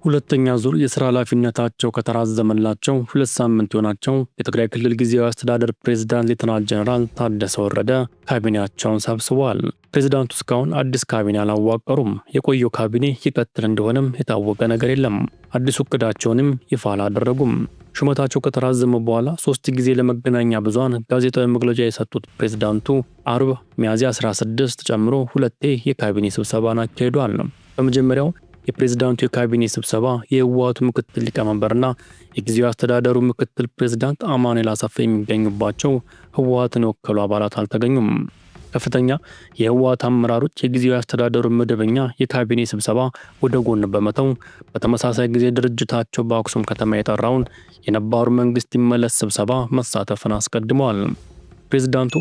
ሁለተኛ ዙር የሥራ ኃላፊነታቸው ከተራዘመላቸው 2 ሳምንት የሆናቸው የትግራይ ክልል ጊዜያዊ አስተዳደር ፕሬዝዳንት ሌተናል ጄኔራል ታደሰ ወረደ ካቢኔያቸውን ሰብስበዋል። ፕሬዝዳንቱ እስካሁን አዲስ ካቢኔ አላዋቀሩም። የቆየው ካቢኔ ይቀጥል እንደሆነም የታወቀ ነገር የለም። አዲሱ እቅዳቸውንም ይፋ አላደረጉም። ሹመታቸው ከተራዘመ በኋላ 3 ጊዜ ለመገናኛ ብዙሃን ጋዜጣዊ መግለጫ የሰጡት ፕሬዝዳንቱ አርብ ሚያዝያ 16 ጨምሮ 2 የካቢኔ ስብሰባን አካሂደዋል። በመጀመሪያው የፕሬዝዳንቱ የካቢኔ ስብሰባ የህወሓቱ ምክትል ሊቀመንበርና የጊዜያዊ አስተዳደሩ ምክትል ፕሬዝዳንት አማኑኤል አሰፋ የሚገኙባቸው ህወሓትን የወከሉ አባላት አልተገኙም። ከፍተኛ የህወሓት አመራሮች የጊዜያዊ አስተዳደሩ መደበኛ የካቢኔ ስብሰባ ወደ ጎን በመተው በተመሳሳይ ጊዜ ድርጅታቸው በአክሱም ከተማ የጠራውን የነባሩ መንግስት ይመለስ ስብሰባ መሳተፍን አስቀድመዋል። ፕሬዝዳንቱ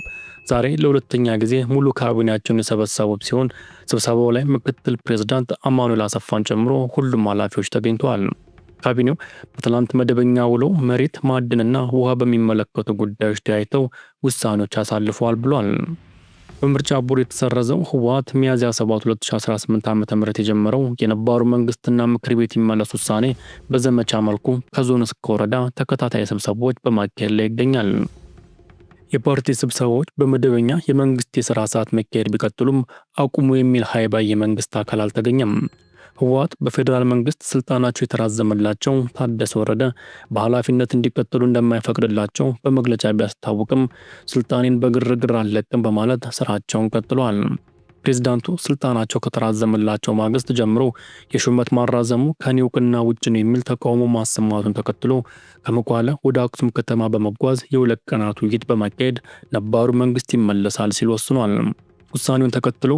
ዛሬ ለሁለተኛ ጊዜ ሙሉ ካቢኔያቸውን የሰበሰቡ ሲሆን ስብሰባው ላይ ምክትል ፕሬዝዳንት አማኑኤል አሰፋን ጨምሮ ሁሉም ኃላፊዎች ተገኝተዋል። ካቢኔው በትናንት መደበኛ ውሎ መሬት፣ ማዕድንና ውሃ በሚመለከቱ ጉዳዮች ተያይተው ውሳኔዎች አሳልፈዋል ብሏል። በምርጫ ቦርድ የተሰረዘው ህወሓት ሚያዝያ 7 2018 ዓ.ም የጀመረው የነባሩ መንግስትና ምክር ቤት ይመለስ ውሳኔ በዘመቻ መልኩ ከዞን እስከ ወረዳ ተከታታይ ስብሰባዎች በማካሄድ ላይ ይገኛል። የፓርቲ ስብሰባዎች በመደበኛ የመንግስት የሥራ ሰዓት መካሄድ ቢቀጥሉም አቁሙ የሚል ሀይባይ የመንግስት አካል አልተገኘም። ህወሓት በፌዴራል መንግስት ስልጣናቸው የተራዘመላቸው ታደሰ ወረደ በኃላፊነት እንዲቀጥሉ እንደማይፈቅድላቸው በመግለጫ ቢያስታውቅም ስልጣኔን በግርግር አልለቅም በማለት ስራቸውን ቀጥለዋል። ፕሬዝዳንቱ ስልጣናቸው ከተራዘመላቸው ማግስት ጀምሮ የሹመት ማራዘሙ ከኔ እውቅና ውጭ ነው የሚል ተቃውሞ ማሰማቱን ተከትሎ ከመቀለ ወደ አክሱም ከተማ በመጓዝ የ2 ቀናት ውይይት በማካሄድ ነባሩ መንግስት ይመለሳል ሲል ወስኗል። ውሳኔውን ተከትሎ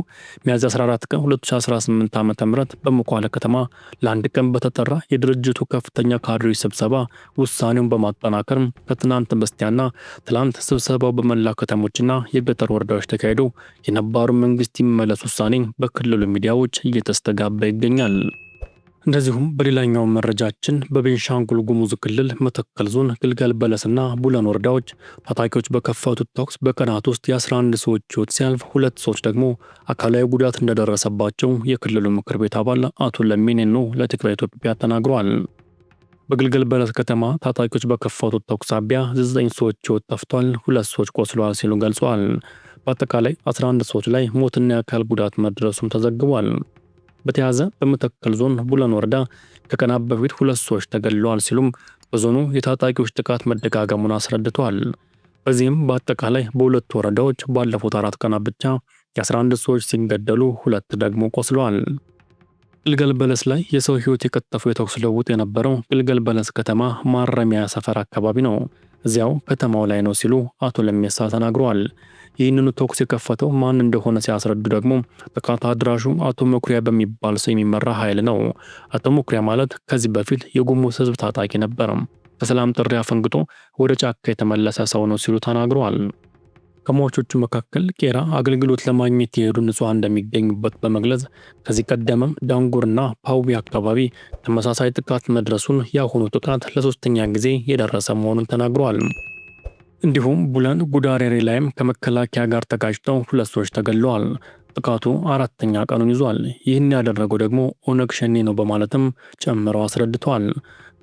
ሚያዝያ 14 ቀን 2018 ዓ.ም በመቀለ ከተማ ለአንድ ቀን በተጠራ የድርጅቱ ከፍተኛ ካድሬዎች ስብሰባ ውሳኔውን በማጠናከር ከትናንት በስቲያና ትላንት ስብሰባው በመላ ከተሞችና የገጠር ወረዳዎች ተካሂዶ የነባሩ መንግስት ይመለስ ውሳኔ በክልሉ ሚዲያዎች እየተስተጋባ ይገኛል። እንደዚሁም በሌላኛው መረጃችን በቤንሻንጉል ጉሙዝ ክልል መተከል ዞን ግልገል በለስና ቡለን ወረዳዎች ታጣቂዎች በከፈቱት ተኩስ በቀናት ውስጥ የ11 ሰዎች ሕይወት ሲያልፍ 2 ሰዎች ደግሞ አካላዊ ጉዳት እንደደረሰባቸው የክልሉ ምክር ቤት አባል አቶ ለሚኔኖ ለትግራይ ኢትዮጵያ ተናግረዋል። በግልገል በለስ ከተማ ታጣቂዎች በከፈቱት ተኩስ ሳቢያ 9 ሰዎች ሕይወት ጠፍቷል፣ 2 ሰዎች ቆስለዋል ሲሉ ገልጸዋል። በአጠቃላይ 11 ሰዎች ላይ ሞትና የአካል ጉዳት መድረሱም ተዘግቧል። በተያዘ በመተከል ዞን ቡለን ወረዳ ከቀናት በፊት 2 ሰዎች ተገድለዋል ሲሉም በዞኑ የታጣቂዎች ጥቃት መደጋገሙን አስረድተዋል። በዚህም በአጠቃላይ በ2 ወረዳዎች ባለፉት 4 ቀናት ብቻ የ11 ሰዎች ሲገደሉ 2 ደግሞ ቆስለዋል። ግልገል በለስ ላይ የሰው ሕይወት የቀጠፈው የተኩስ ልውውጥ የነበረው ግልገል በለስ ከተማ ማረሚያ ሰፈር አካባቢ ነው። እዚያው ከተማው ላይ ነው ሲሉ አቶ ለሜሳ ተናግረዋል። ይህንኑ ተኩስ የከፈተው ማን እንደሆነ ሲያስረዱ ደግሞ ጥቃት አድራሹ አቶ መኩሪያ በሚባል ሰው የሚመራ ኃይል ነው። አቶ መኩሪያ ማለት ከዚህ በፊት የጉሙዝ ሕዝብ ታጣቂ ነበር። ከሰላም ጥሪ አፈንግጦ ወደ ጫካ የተመለሰ ሰው ነው ሲሉ ተናግረዋል። ከሟቾቹ መካከል ቄራ አገልግሎት ለማግኘት የሄዱ ንጹሃን እንደሚገኙበት በመግለጽ ከዚህ ቀደምም ዳንጉርና ፓዊ አካባቢ ተመሳሳይ ጥቃት መድረሱን ያሁኑ ጥቃት ለ3ኛ ጊዜ የደረሰ መሆኑን ተናግረዋል። እንዲሁም ቡለን ጉዳሬሬ ላይም ከመከላከያ ጋር ተጋጭተው 2 ሰዎች ተገድለዋል። ጥቃቱ 4ኛ ቀኑን ይዟል። ይህን ያደረገው ደግሞ ኦነግ ሸኔ ነው በማለትም ጨምረው አስረድተዋል።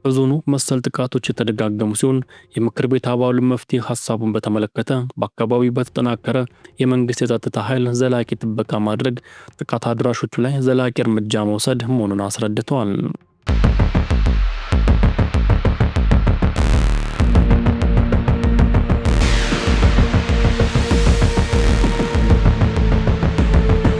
በዞኑ መሰል ጥቃቶች የተደጋገሙ ሲሆን የምክር ቤት አባሉ መፍትሄ ሐሳቡን በተመለከተ በአካባቢው በተጠናከረ የመንግስት የጸጥታ ኃይል ዘላቂ ጥበቃ ማድረግ፣ ጥቃት አድራሾቹ ላይ ዘላቂ እርምጃ መውሰድ መሆኑን አስረድተዋል።